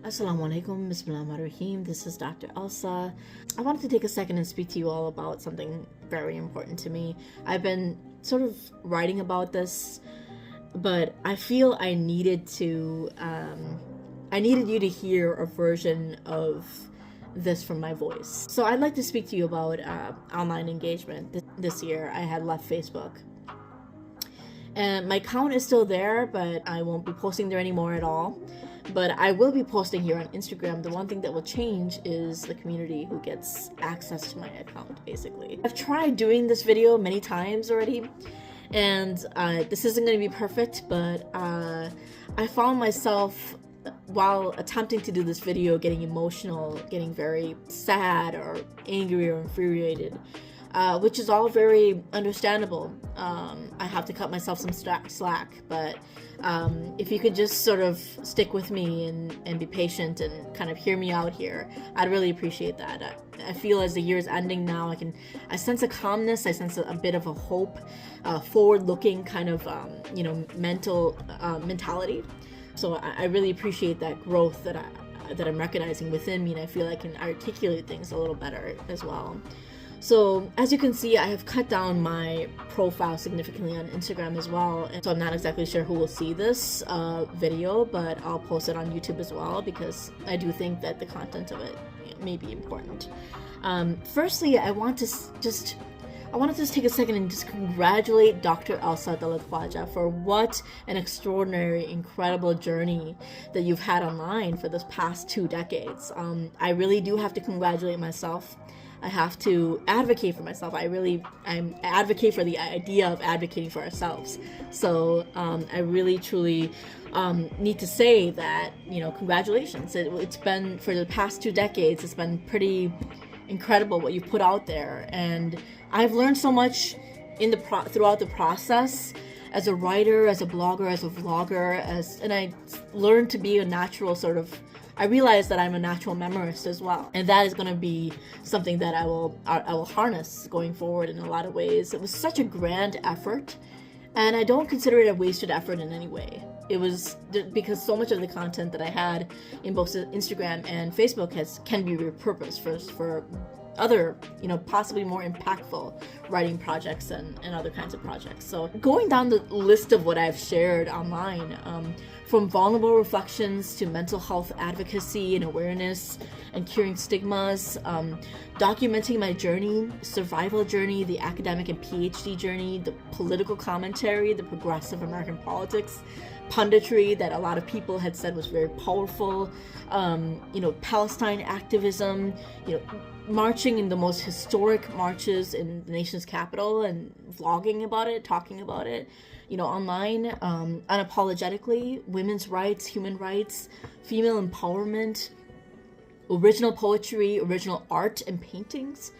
Assalamu alaikum, bismillahirrahmanirrahim. This is Dr. Elsa. I wanted to take a second and speak to you all about something very important to me. I've been sort of writing about this, but I feel I needed you to hear a version of this from my voice. So I'd like to speak to you about online engagement. This year I had left Facebook. And my account is still there, but I won't be posting there anymore at all. But I will be posting here on Instagram. The one thing that will change is the community who gets access to my account, basically. I've tried doing this video many times already, and this isn't going to be perfect, but I found myself, while attempting to do this video, getting emotional, getting very sad or angry or infuriated, which is all very understandable. I have to cut myself some slack, but if you could just sort of stick with me and be patient and kind of hear me out here, I'd really appreciate that. I feel as the year is ending now, I sense a calmness, I sense a bit of a hope, forward-looking kind of mentality. So I really appreciate that growth that I'm recognizing within me, and I feel I can articulate things a little better as well. So as you can see, I have cut down my profile significantly on Instagram as well, and so I'm not exactly sure who will see this video, but I'll post it on YouTube as well because I do think that the content of it may be important. Firstly, I want to just take a second and just congratulate Dr. Elsa de la Khwaja for what an extraordinary, incredible journey that you've had online for this past 2 decades. I really do have to congratulate myself. I have to advocate for myself. I advocate for the idea of advocating for ourselves. So I really, truly need to say that, congratulations. It's been, for the past 2 decades, it's been pretty incredible what you put out there. And I've learned so much throughout the process as a writer, as a blogger, as a vlogger, and I learned to be a natural I realized that I'm a natural memorist as well, and that is going to be something that I will harness going forward in a lot of ways. It was such a grand effort, and I don't consider it a wasted effort in any way. It was because so much of the content that I had in both Instagram and Facebook can be repurposed for other, possibly more impactful writing projects and other kinds of projects. So going down the list of what I've shared online, from vulnerable reflections to mental health advocacy and awareness and curing stigmas, documenting my journey, survival journey, the academic and PhD journey, the political commentary, the progressive American politics, punditry that a lot of people had said was very powerful, Palestine activism, marching in the most historic marches in the nation's capital and vlogging about it, talking about it, online, unapologetically, women's rights, human rights, female empowerment, original poetry, original art and paintings,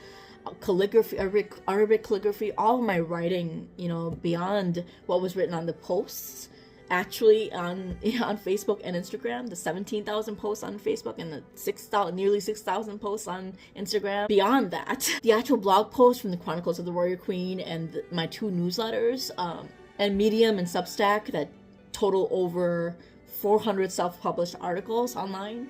calligraphy, Arabic calligraphy, all of my writing, beyond what was written on the posts, actually on Facebook and Instagram, the 17,000 posts on Facebook and the nearly 6,000 posts on Instagram. Beyond that, the actual blog posts from the Chronicles of the Warrior Queen and my 2 newsletters, and Medium and Substack that total over 400 self-published articles online,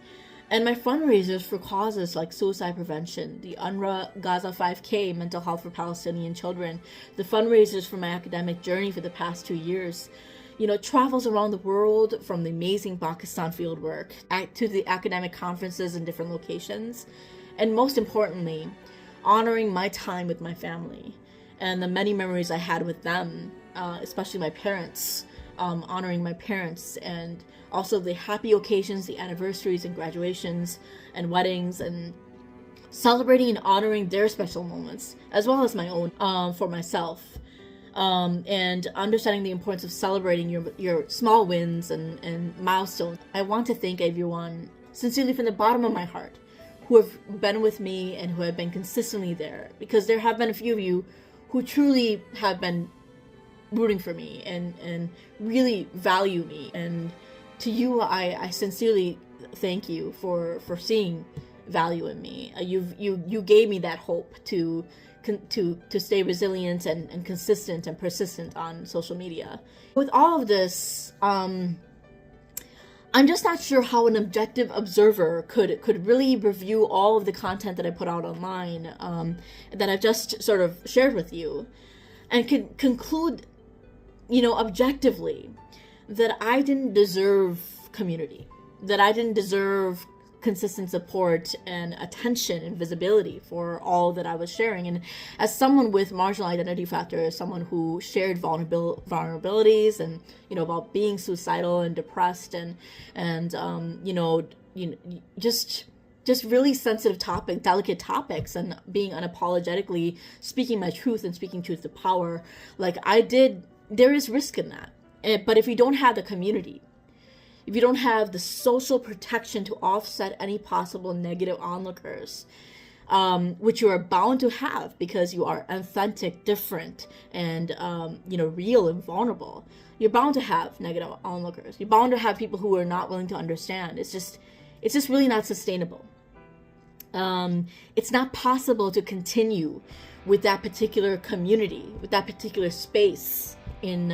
and my fundraisers for causes like suicide prevention, the UNRWA Gaza 5K, mental health for Palestinian children, the fundraisers for my academic journey for the past 2 years, travels around the world, from the amazing Pakistan fieldwork to the academic conferences in different locations, and most importantly, honoring my time with my family and the many memories I had with them, especially my parents, honoring my parents, and also the happy occasions, the anniversaries and graduations and weddings, and celebrating and honoring their special moments, as well as my own, for myself. And understanding the importance of celebrating your small wins and milestones. I want to thank everyone sincerely from the bottom of my heart who have been with me and who have been consistently there, because there have been a few of you who truly have been rooting for me and really value me. And to you, I sincerely thank you for seeing value in me. You gave me that hope to stay resilient and consistent and persistent on social media. With all of this, I'm just not sure how an objective observer could really review all of the content that I put out online, that I've just sort of shared with you, and could conclude, objectively, that I didn't deserve community, that I didn't deserve consistent support and attention and visibility for all that I was sharing. And as someone with marginal identity factors, someone who shared vulnerabilities and, about being suicidal and depressed and just really sensitive delicate topics, and being unapologetically speaking my truth and speaking truth to power, there is risk in that. But if you don't have the community, if you don't have the social protection to offset any possible negative onlookers, which you are bound to have because you are authentic, different, and real and vulnerable, you're bound to have negative onlookers. You're bound to have people who are not willing to understand. It's just really not sustainable. It's not possible to continue with that particular community, with that particular space in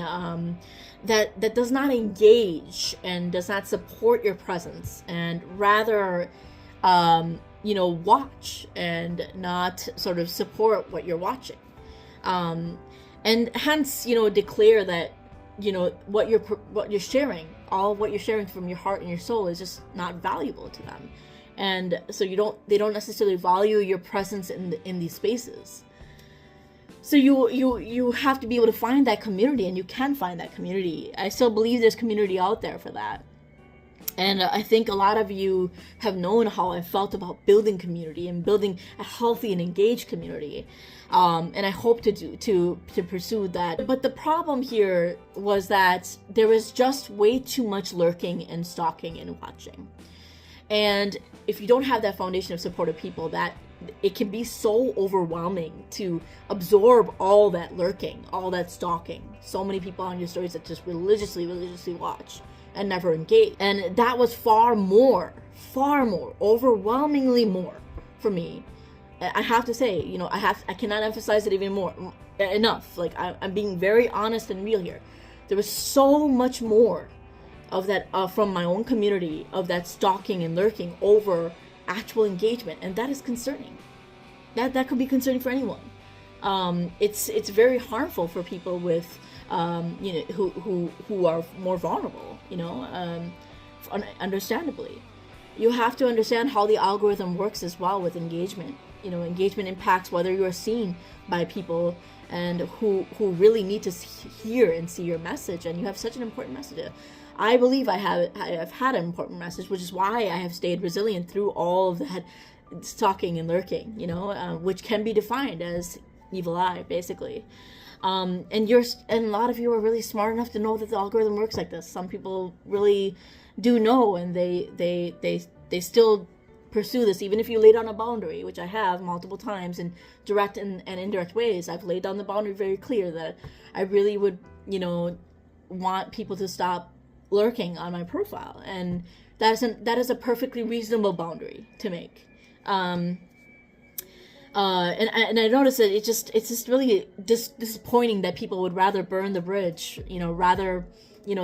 that does not engage and does not support your presence, and rather watch and not sort of support what you're watching, and hence declare that what you're sharing, all what you're sharing from your heart and your soul, is just not valuable to them, and so they don't necessarily value your presence in these spaces. So you have to be able to find that community, and you can find that community. I still believe there's community out there for that. And I think a lot of you have known how I felt about building community and building a healthy and engaged community. And I hope to pursue that. But the problem here was that there was just way too much lurking and stalking and watching. And if you don't have that foundation of supportive people, that it can be so overwhelming to absorb all that lurking, all that stalking. So many people on your stories that just religiously watch and never engage. And that was far more, overwhelmingly more for me. I have to say, I cannot emphasize it even more enough. Like, I'm being very honest and real here. There was so much more of that from my own community, of that stalking and lurking over actual engagement, and that is concerning. That could be concerning for anyone. It's very harmful for people with who are more vulnerable. Understandably, you have to understand how the algorithm works as well with engagement. Engagement impacts whether you are seen by people and who really need to hear and see your message, and you have such an important message. I believe I have had an important message, which is why I have stayed resilient through all of that stalking and lurking, which can be defined as evil eye, basically. And a lot of you are really smart enough to know that the algorithm works like this. Some people really do know, and they still pursue this, even if you lay down a boundary, which I have multiple times in direct and indirect ways. I've laid down the boundary very clear that I really would, want people to stop lurking on my profile, and that is a perfectly reasonable boundary to make. And I noticed that it's just really disappointing that people would rather burn the bridge, rather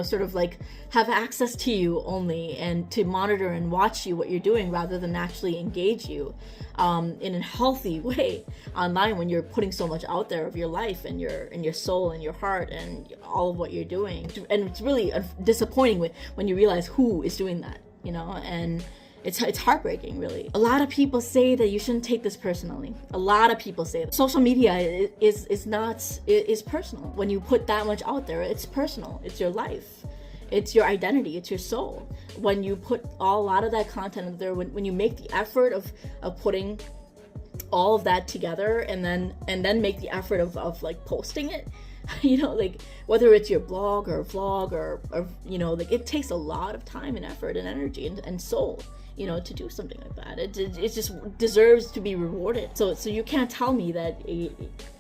sort of like have access to you only and to monitor and watch you what you're doing, rather than actually engage you in a healthy way online, when you're putting so much out there of your life and your soul and your heart and all of what you're doing. And it's really disappointing when you realize who is doing that, and it's heartbreaking, really. A lot of people say that you shouldn't take this personally. A lot of people say that. Social media is personal. When you put that much out there, it's personal. It's your life. It's your identity. It's your soul. When you put a lot of that content out there, when you make the effort of putting all of that together and then make the effort of like posting it, like whether it's your blog or vlog or like it takes a lot of time and effort and energy and soul, to do something like that. It just deserves to be rewarded. So you can't tell me that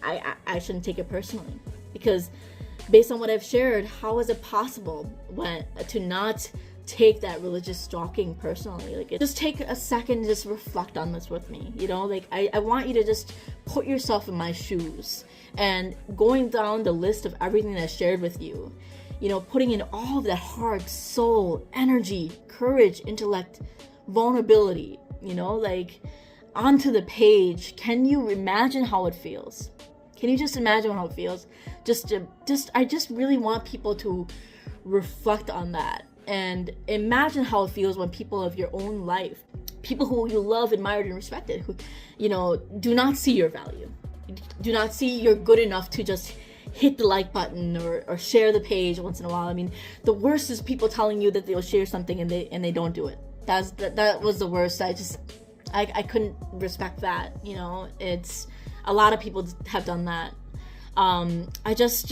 I shouldn't take it personally, because based on what I've shared, how is it possible to not take that religious stalking personally? Like, just take a second, just reflect on this with me. Like I want you to just put yourself in my shoes, and going down the list of everything that I shared with you, putting in all of that heart, soul, energy, courage, intellect, vulnerability, onto the page. Can you imagine how it feels? Can you just imagine how it feels? I just really want people to reflect on that and imagine how it feels when people of your own life, people who you love, admired, and respected, who, do not see your value, do not see you're good enough to just hit the like button or share the page once in a while. I mean, the worst is people telling you that they'll share something and they don't do it. That was the worst. I couldn't respect that. It's a lot of people have done that. I just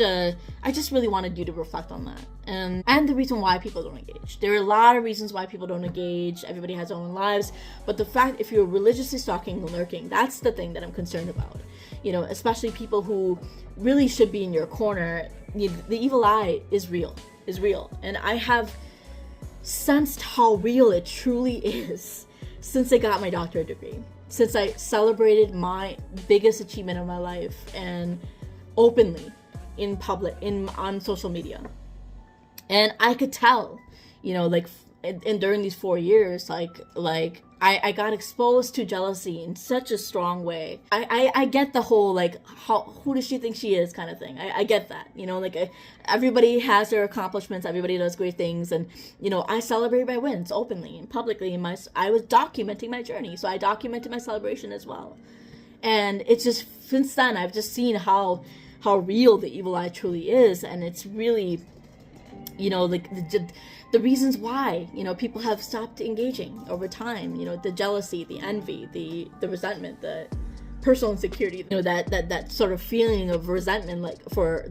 really wanted you to reflect on that and the reason why people don't engage. There are a lot of reasons why people don't engage. Everybody has their own lives, but the fact, if you're religiously stalking and lurking, that's the thing that I'm concerned about. Especially people who really should be in your corner. The evil eye is real, and I have sensed how real it truly is since I got my doctorate degree, since I celebrated my biggest achievement of my life and openly in public, on social media. And I could tell, and during these 4 years, I got exposed to jealousy in such a strong way. I get the whole, who does she think she is kind of thing. I get that, everybody has their accomplishments, everybody does great things, and, I celebrate my wins openly and publicly. I was documenting my journey, so I documented my celebration as well. And it's just, since then, I've just seen how real the evil eye truly is, and it's really, the reasons why, people have stopped engaging over time, the jealousy, the envy, the resentment, the personal insecurity, that sort of feeling of resentment,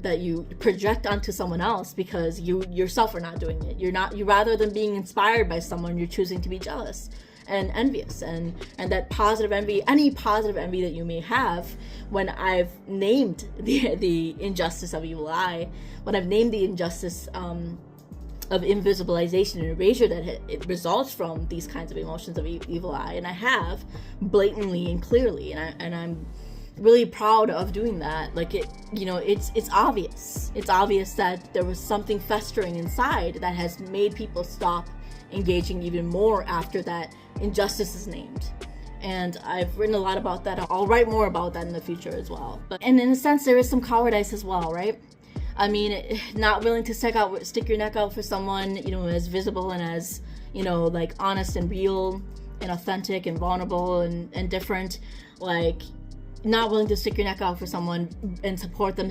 that you project onto someone else because you yourself are not doing it. You rather than being inspired by someone, you're choosing to be jealous and envious, and that positive envy, any positive envy that you may have, when I've named the injustice of evil eye, when I've named the injustice of invisibilization and erasure that it results from these kinds of emotions of evil eye, and I have blatantly and clearly, and I'm really proud of doing that. It's obvious. It's obvious that there was something festering inside that has made people stop engaging even more after that injustice is named. And I've written a lot about that. I'll write more about that in the future as well. And in a sense, there is some cowardice as well, right? I mean, not willing to stick your neck out for someone, as visible and as, honest and real and authentic and vulnerable and different. Not willing to stick your neck out for someone and support them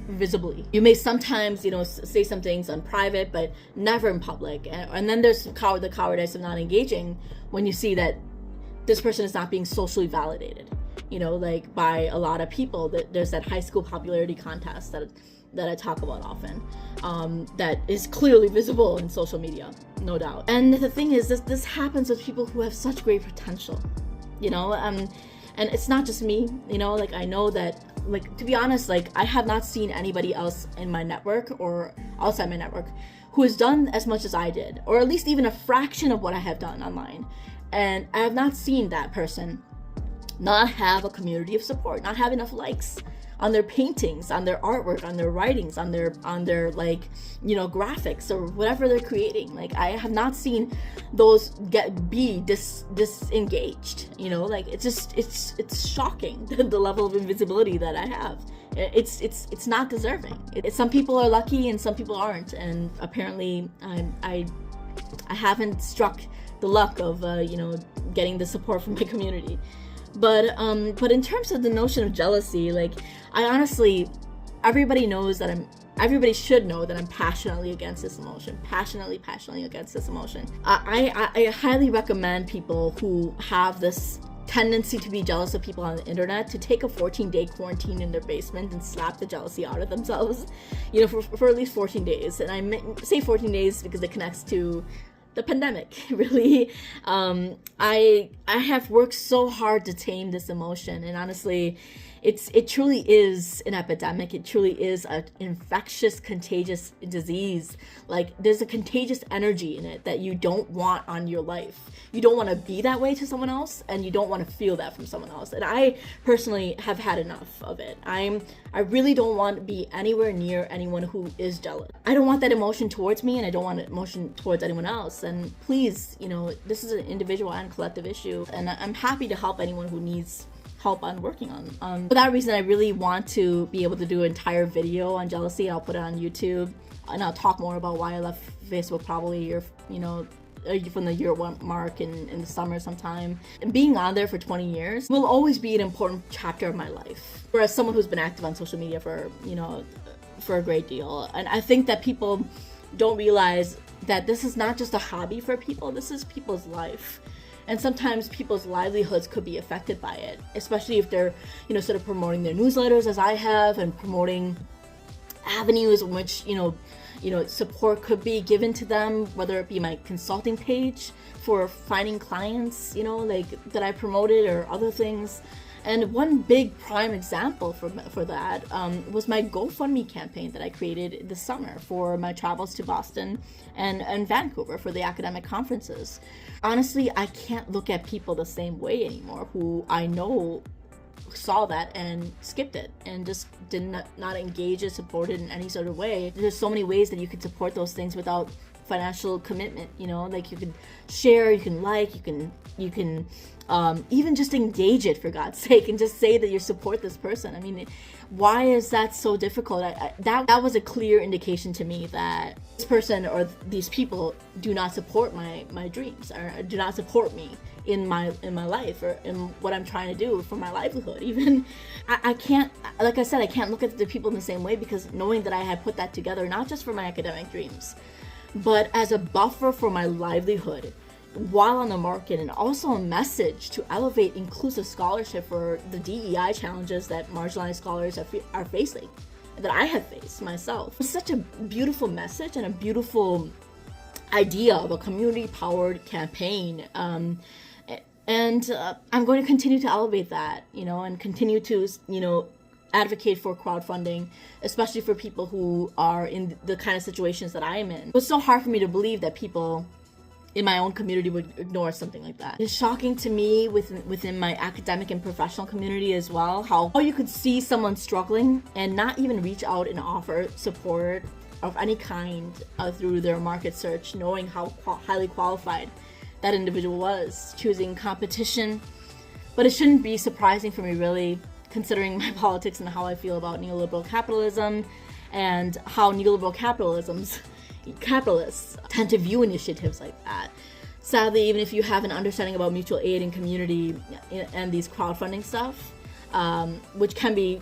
visibly. You may sometimes, say some things on private, but never in public. And then there's the cowardice of not engaging when you see that this person is not being socially validated, by a lot of people. There's that high school popularity contest that I talk about often, that is clearly visible in social media, no doubt. And the thing is, this happens with people who have such great potential, and it's not just me, I know that, to be honest, I have not seen anybody else in my network or outside my network who has done as much as I did, or at least even a fraction of what I have done online. And I have not seen that person not have a community of support, not have enough likes on their paintings, on their artwork, on their writings, on their graphics or whatever they're creating. I have not seen those be disengaged. It's shocking the level of invisibility that I have. It's not deserving. Some people are lucky and some people aren't, and apparently I haven't struck the luck of getting the support from my community. But in terms of the notion of jealousy, I honestly, everybody should know that I'm passionately against this emotion. Passionately against this emotion. I highly recommend people who have this tendency to be jealous of people on the internet to take a 14-day quarantine in their basement and slap the jealousy out of themselves, for at least 14 days. And I say 14 days because it connects to the pandemic, really. I have worked so hard to tame this emotion, and honestly, it truly is an epidemic. It truly is an infectious, contagious disease. Like, there's a contagious energy in it that you don't want on your life. You don't want to be that way to someone else, and you don't want to feel that from someone else. And I personally have had enough of it. I really don't want to be anywhere near anyone who is jealous. I don't want that emotion towards me, and I don't want emotion towards anyone else. And please, this is an individual and collective issue, and I'm happy to help anyone who needs help on working on. For that reason, I really want to be able to do an entire video on jealousy. I'll put it on YouTube, and I'll talk more about why I left Facebook probably from the year one mark in the summer sometime. And being on there for 20 years will always be an important chapter of my life. For as someone who's been active on social media for a great deal. And I think that people don't realize that this is not just a hobby for people, this is people's life. And sometimes people's livelihoods could be affected by it, especially if they're, sort of promoting their newsletters as I have, and promoting avenues in which, support could be given to them, whether it be my consulting page for finding clients, that I promoted, or other things. And one big prime example for that was my GoFundMe campaign that I created this summer for my travels to Boston and Vancouver for the academic conferences. Honestly, I can't look at people the same way anymore who I know saw that and skipped it and just did not engage or support it in any sort of way. There's so many ways that you can support those things without financial commitment, like you can share, you can like, you can even just engage it, for God's sake, and just say that you support this person. I mean, why is that so difficult? That was a clear indication to me that this person or these people do not support my dreams, or do not support me in my life, or in what I'm trying to do for my livelihood. Even I can't, like I said, I can't look at the people in the same way, because knowing that I had put that together not just for my academic dreams, but as a buffer for my livelihood while on the market, and also a message to elevate inclusive scholarship for the DEI challenges that marginalized scholars are facing, that I have faced myself. It's such a beautiful message and a beautiful idea of a community-powered campaign. And I'm going to continue to elevate that, and continue to, advocate for crowdfunding, especially for people who are in the kind of situations that I am in. It's so hard for me to believe that people in my own community would ignore something like that. It's shocking to me within my academic and professional community as well, how you could see someone struggling and not even reach out and offer support of any kind through their market search, knowing how highly qualified that individual was, choosing competition. But it shouldn't be surprising for me, really, considering my politics and how I feel about neoliberal capitalism, and how neoliberal capitalists tend to view initiatives like that. Sadly, even if you have an understanding about mutual aid and community and these crowdfunding stuff, which can be,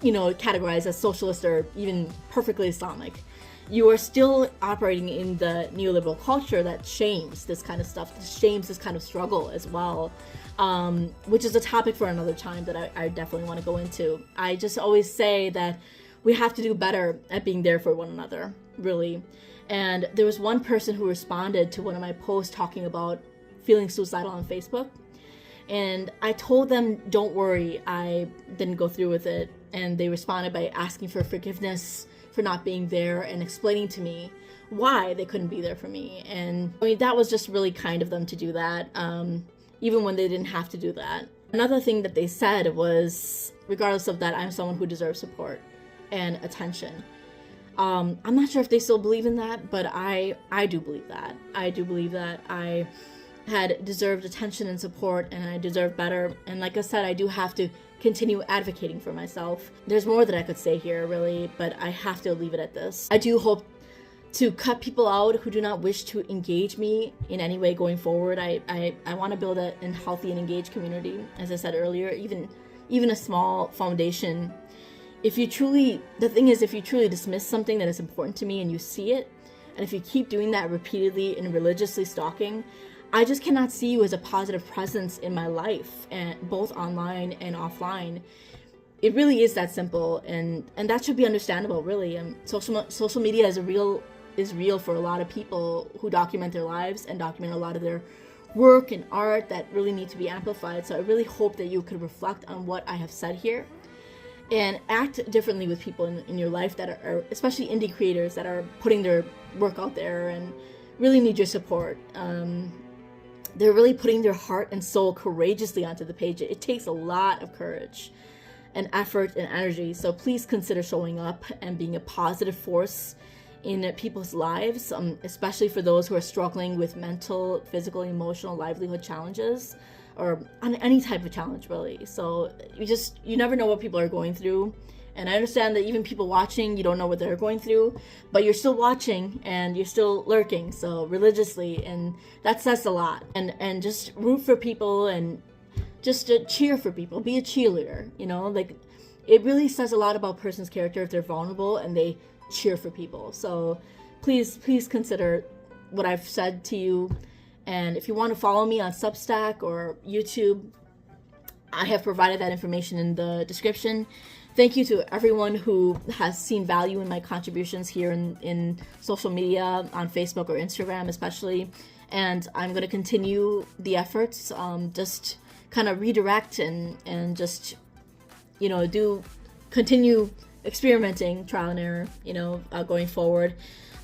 categorized as socialist or even perfectly Islamic, you are still operating in the neoliberal culture that shames this kind of stuff, shames this kind of struggle as well, which is a topic for another time that I definitely want to go into. I just always say that we have to do better at being there for one another, really. And there was one person who responded to one of my posts talking about feeling suicidal on Facebook. And I told them, don't worry, I didn't go through with it. And they responded by asking for forgiveness for not being there and explaining to me why they couldn't be there for me. And I mean, that was just really kind of them to do that, even when they didn't have to do that. Another thing that they said was, regardless of that, I'm someone who deserves support and attention. I'm not sure if they still believe in that, but I do believe that. I do believe that I had deserved attention and support, and I deserve better. And like I said, I do have to continue advocating for myself. There's more that I could say here, really, but I have to leave it at this. I do hope to cut people out who do not wish to engage me in any way going forward. I want to build a healthy and engaged community, as I said earlier, even a small foundation. If you truly dismiss something that is important to me and you see it, and if you keep doing that repeatedly and religiously stalking, I just cannot see you as a positive presence in my life, and both online and offline. It really is that simple, and that should be understandable, really. Social media is real for a lot of people who document their lives and document a lot of their work and art that really need to be amplified. So I really hope that you could reflect on what I have said here and act differently with people in your life that are, especially indie creators that are putting their work out there and really need your support. They're really putting their heart and soul courageously onto the page. It takes a lot of courage and effort and energy. So please consider showing up and being a positive force in people's lives, especially for those who are struggling with mental, physical, emotional, livelihood challenges, or on any type of challenge, really. So you never know what people are going through. And I understand that even people watching, you don't know what they're going through, but you're still watching and you're still lurking, so religiously, and that says a lot. And just root for people and just cheer for people. Be a cheerleader, like it really says a lot about a person's character if they're vulnerable and they cheer for people. So please consider what I've said to you. And if you want to follow me on Substack or YouTube, I have provided that information in the description. Thank you to everyone who has seen value in my contributions here in social media, on Facebook or Instagram especially. And I'm going to continue the efforts, just kind of redirect and just, continue experimenting, trial and error, going forward.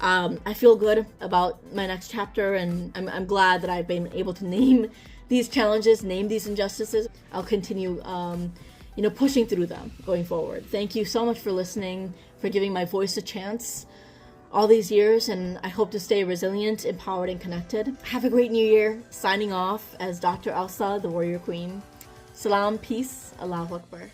I feel good about my next chapter, and I'm glad that I've been able to name these challenges, name these injustices. I'll continue, pushing through them going forward. Thank you so much for listening, for giving my voice a chance all these years, and I hope to stay resilient, empowered, and connected. Have a great new year. Signing off as Dr. Elsa, the Warrior Queen. Salam, peace, Allahu Akbar.